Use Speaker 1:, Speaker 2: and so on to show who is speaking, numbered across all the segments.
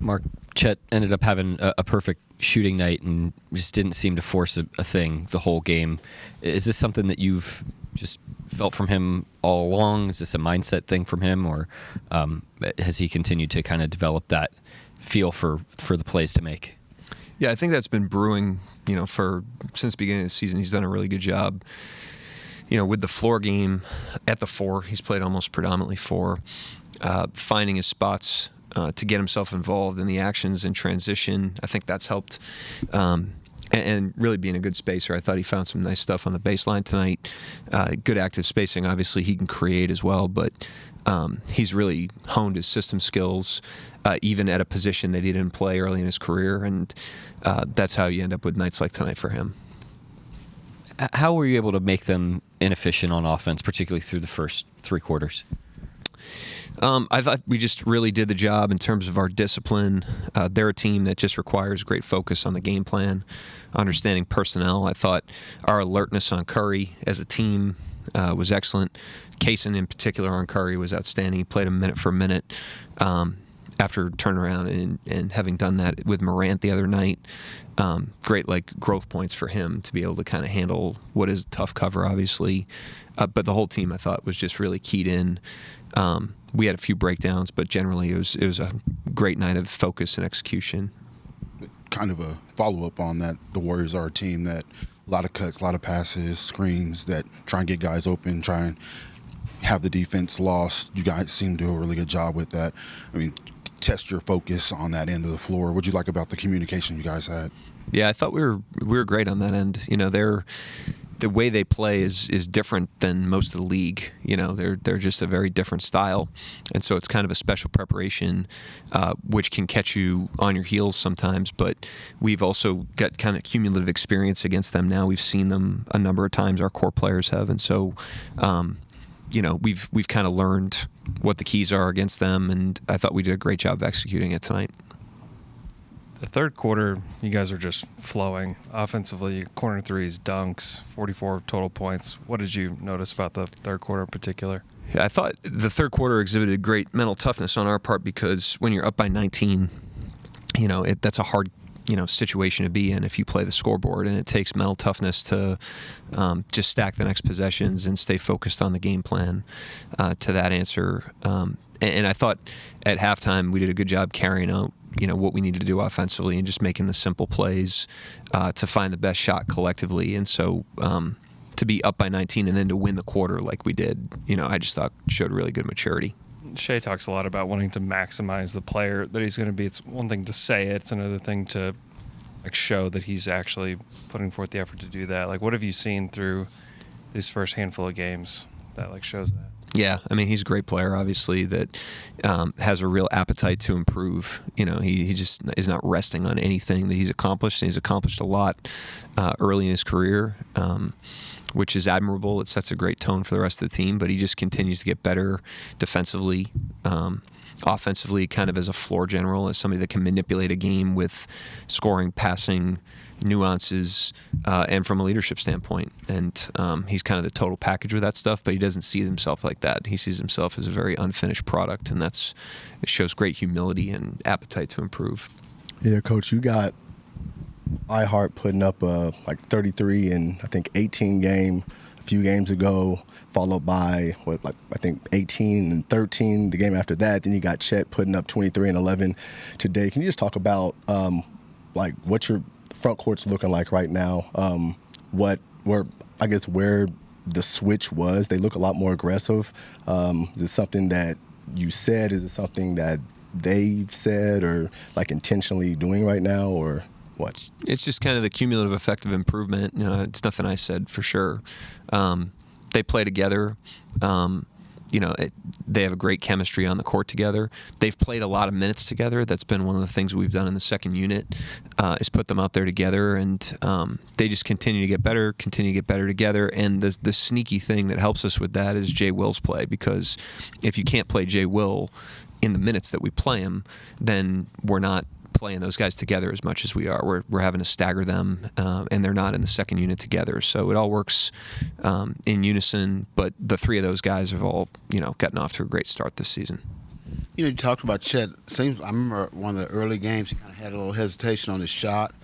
Speaker 1: Mark, Chet ended up having a perfect shooting night and just didn't seem to force a thing the whole game. Is this something that you've just felt from him all along? Is this a mindset thing from him, or has he continued to kind of develop that feel for the plays to make?
Speaker 2: Yeah, I think that's been brewing, since the beginning of the season. He's done a really good job, with the floor game at the 4. He's played almost predominantly 4, finding his spots to get himself involved in the actions and transition. I think that's helped. And really being a good spacer. I thought he found some nice stuff on the baseline tonight. Good active spacing. Obviously, he can create as well, but he's really honed his system skills, even at a position that he didn't play early in his career, and that's how you end up with nights like tonight for him.
Speaker 1: How were you able to make them inefficient on offense, particularly through the first 3 quarters?
Speaker 2: I thought we just really did the job in terms of our discipline. They're a team that just requires great focus on the game plan, understanding personnel. I thought our alertness on Curry as a team was excellent. Kaysen in particular on Curry was outstanding. He played a minute for minute after turnaround and having done that with Morant the other night. Great growth points for him to be able to kind of handle what is a tough cover, obviously. But the whole team, I thought, was just really keyed in. We had a few breakdowns, but generally it was a great night of focus and execution.
Speaker 3: Kind of a follow-up on that, the Warriors are a team that a lot of cuts, a lot of passes, screens that try and get guys open, try and have the defense lost. You guys seem to do a really good job with that. I mean, test your focus on that end of the floor. What'd you like about the communication you guys had?
Speaker 2: Yeah, I thought we were great on that end. The way they play is different than most of the league. They're just a very different style, and so it's kind of a special preparation, which can catch you on your heels sometimes. But we've also got kind of cumulative experience against them now. We've seen them a number of times. Our core players have, and so we've kind of learned what the keys are against them, and I thought we did a great job of executing it tonight.
Speaker 4: The third quarter, you guys are just flowing. Offensively, corner threes, dunks, 44 total points. What did you notice about the third quarter in particular?
Speaker 2: Yeah, I thought the third quarter exhibited great mental toughness on our part, because when you're up by 19, that's a hard situation to be in if you play the scoreboard, and it takes mental toughness to just stack the next possessions and stay focused on the game plan to that answer. And I thought at halftime we did a good job carrying out what we needed to do offensively and just making the simple plays to find the best shot collectively. And so to be up by 19 and then to win the quarter like we did, I just thought showed really good maturity.
Speaker 4: Shai talks a lot about wanting to maximize the player that he's going to be. It's one thing to say it, it's another thing to show that he's actually putting forth the effort to do that. What have you seen through these first handful of games that shows that?
Speaker 2: Yeah, I mean, he's a great player, obviously, that has a real appetite to improve. He just is not resting on anything that he's accomplished. And he's accomplished a lot early in his career, which is admirable. It sets a great tone for the rest of the team, but he just continues to get better defensively, offensively, kind of as a floor general, as somebody that can manipulate a game with scoring, passing, nuances, and from a leadership standpoint. And he's kind of the total package with that stuff, but he doesn't see himself like that. He sees himself as a very unfinished product, and it shows great humility and appetite to improve.
Speaker 5: Yeah, Coach, you got iHeart putting up 33 in, I think, 18 game a few games ago, followed by, I think 18 and 13 the game after that. Then you got Chet putting up 23 and 11 today. Can you just talk about, what your front court's looking like right now? Where the switch was? They look a lot more aggressive. Is it something that you said? Is it something that they've said or intentionally doing right now, or what?
Speaker 2: It's just kind of the cumulative effect of improvement. It's nothing I said for sure. They play together. They have a great chemistry on the court together. They've played a lot of minutes together. That's been one of the things we've done in the second unit, is put them out there together, and they just continue to get better together. And the sneaky thing that helps us with that is Jay Will's play, because if you can't play Jay Will in the minutes that we play him, then we're not playing those guys together as much as we are. We're having to stagger them, and they're not in the second unit together. So it all works in unison. But the three of those guys have all gotten off to a great start this season.
Speaker 6: You talked about Chet. Seems I remember one of the early games he kind of had a little hesitation on his shot.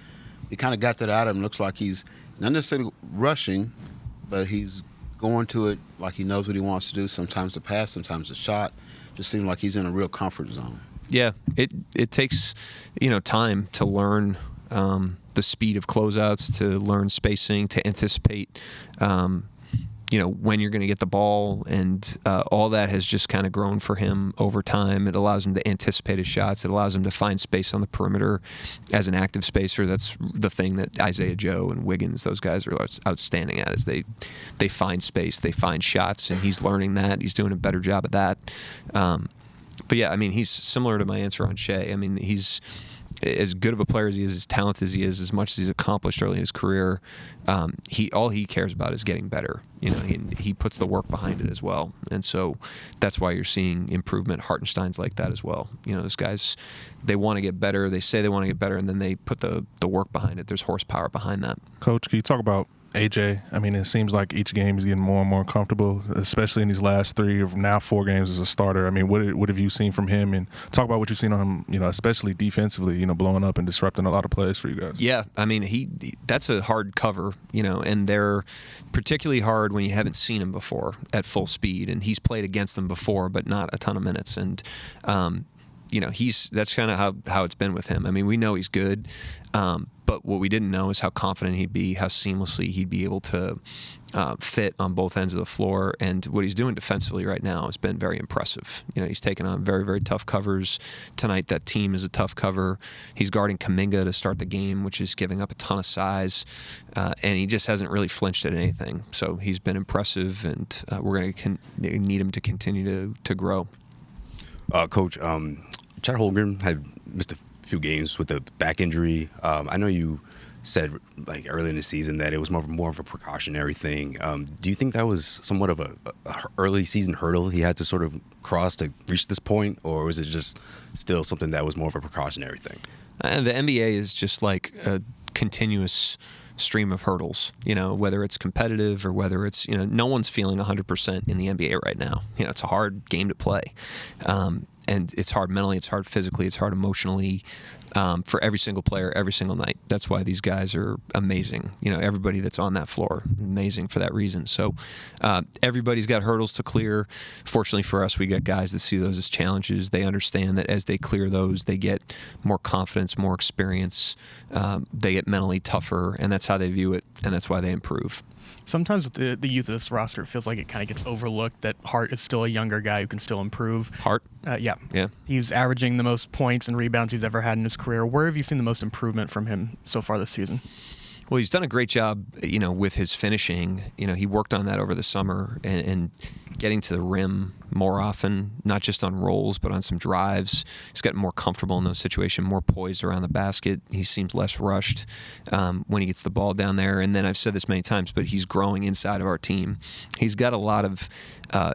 Speaker 6: He kind of got that out of him. Looks like he's not necessarily rushing, but he's going to it like he knows what he wants to do. Sometimes the pass, sometimes the shot. Just seems like he's in a real comfort zone.
Speaker 2: Yeah, it takes time to learn the speed of closeouts, to learn spacing, to anticipate when you're going to get the ball, and all that has just kind of grown for him over time. It allows him to anticipate his shots. It allows him to find space on the perimeter as an active spacer. That's the thing that Isaiah Joe and Wiggins, those guys, are outstanding at, is they find space, they find shots, and he's learning that. He's doing a better job of that. But yeah, I mean, he's similar to my answer on Shai. I mean, he's as good of a player as he is, as talented as he is, as much as he's accomplished early in his career. All he cares about is getting better. He puts the work behind it as well, and so that's why you're seeing improvement. Hartenstein's like that as well. Those guys, they want to get better. They say they want to get better, and then they put the work behind it. There's horsepower behind that.
Speaker 7: Coach, can you talk about AJ? I mean, it seems like each game is getting more and more comfortable, especially in these last 3 or now 4 games as a starter. I mean, what have you seen from him? And talk about what you've seen on him, especially defensively, blowing up and disrupting a lot of plays for you guys.
Speaker 2: Yeah, I mean, that's a hard cover, and they're particularly hard when you haven't seen him before at full speed. And he's played against them before, but not a ton of minutes. And that's kind of how it's been with him. I mean, we know he's good, but what we didn't know is how confident he'd be, how seamlessly he'd be able to fit on both ends of the floor. And what he's doing defensively right now has been very impressive. He's taken on very, very tough covers. Tonight, that team is a tough cover. He's guarding Kuminga to start the game, which is giving up a ton of size. And he just hasn't really flinched at anything. So he's been impressive, and we're going to need him to continue to grow.
Speaker 8: Coach, Chad Holmgren had missed a few games with a back injury. I know you said early in the season that it was more of a precautionary thing. Do you think that was somewhat of a early season hurdle he had to sort of cross to reach this point, or was it just still something that was more of a precautionary thing?
Speaker 2: The NBA is just like a continuous stream of hurdles, whether it's competitive or whether it's, no one's feeling 100% in the NBA right now. It's a hard game to play. And it's hard mentally, it's hard physically, it's hard emotionally, for every single player, every single night. That's why these guys are amazing. Everybody that's on that floor, amazing for that reason. So everybody's got hurdles to clear. Fortunately for us, we got guys that see those as challenges. They understand that as they clear those, they get more confidence, more experience. They get mentally tougher, and that's how they view it, and that's why they improve.
Speaker 9: Sometimes with the youth of this roster, it feels like it kind of gets overlooked that Hart is still a younger guy who can still improve.
Speaker 2: Hart?
Speaker 9: Yeah.
Speaker 2: Yeah.
Speaker 9: He's averaging the most points and rebounds he's ever had in his career. Where have you seen the most improvement from him so far this season?
Speaker 2: Well, he's done a great job, with his finishing. He worked on that over the summer and getting to the rim more often, not just on rolls, but on some drives. He's gotten more comfortable in those situations, more poised around the basket. He seems less rushed when he gets the ball down there. And then I've said this many times, but he's growing inside of our team. He's got a lot of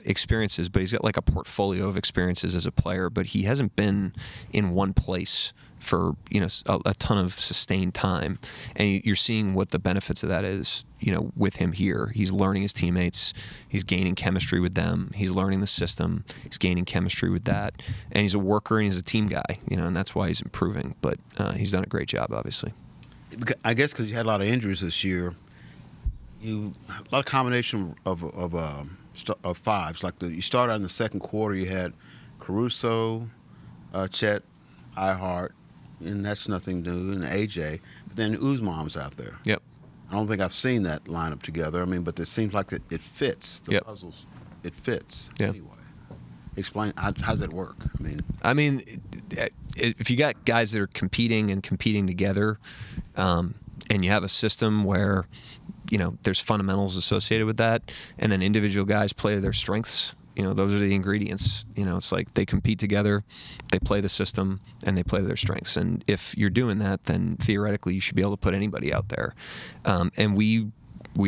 Speaker 2: experiences, but he's got like a portfolio of experiences as a player, but he hasn't been in one place for a ton of sustained time, and you're seeing what the benefits of that is. With him here, he's learning his teammates, he's gaining chemistry with them, he's learning the system, he's gaining chemistry with that, and he's a worker and he's a team guy, and that's why he's improving. But he's done a great job, obviously.
Speaker 6: I guess because you had a lot of injuries this year, a lot of combination of fives. You started in the second quarter, you had Caruso, Chet, Ihart, and that's nothing new, and AJ. But then Uzman's out there.
Speaker 2: Yep.
Speaker 6: I don't think I've seen that lineup together. I mean, but it seems like it fits. The puzzles, it fits.
Speaker 2: Yeah.
Speaker 6: Anyway, explain how does that work?
Speaker 2: I mean, if you got guys that are competing together, and you have a system where there's fundamentals associated with that, and then individual guys play their strengths. Those are the ingredients. It's like they compete together, they play the system, and they play their strengths. And if you're doing that, then theoretically you should be able to put anybody out there. And we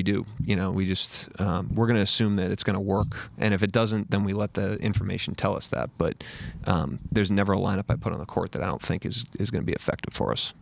Speaker 2: do. We just we're going to assume that it's going to work. And if it doesn't, then we let the information tell us that. But there's never a lineup I put on the court that I don't think is going to be effective for us.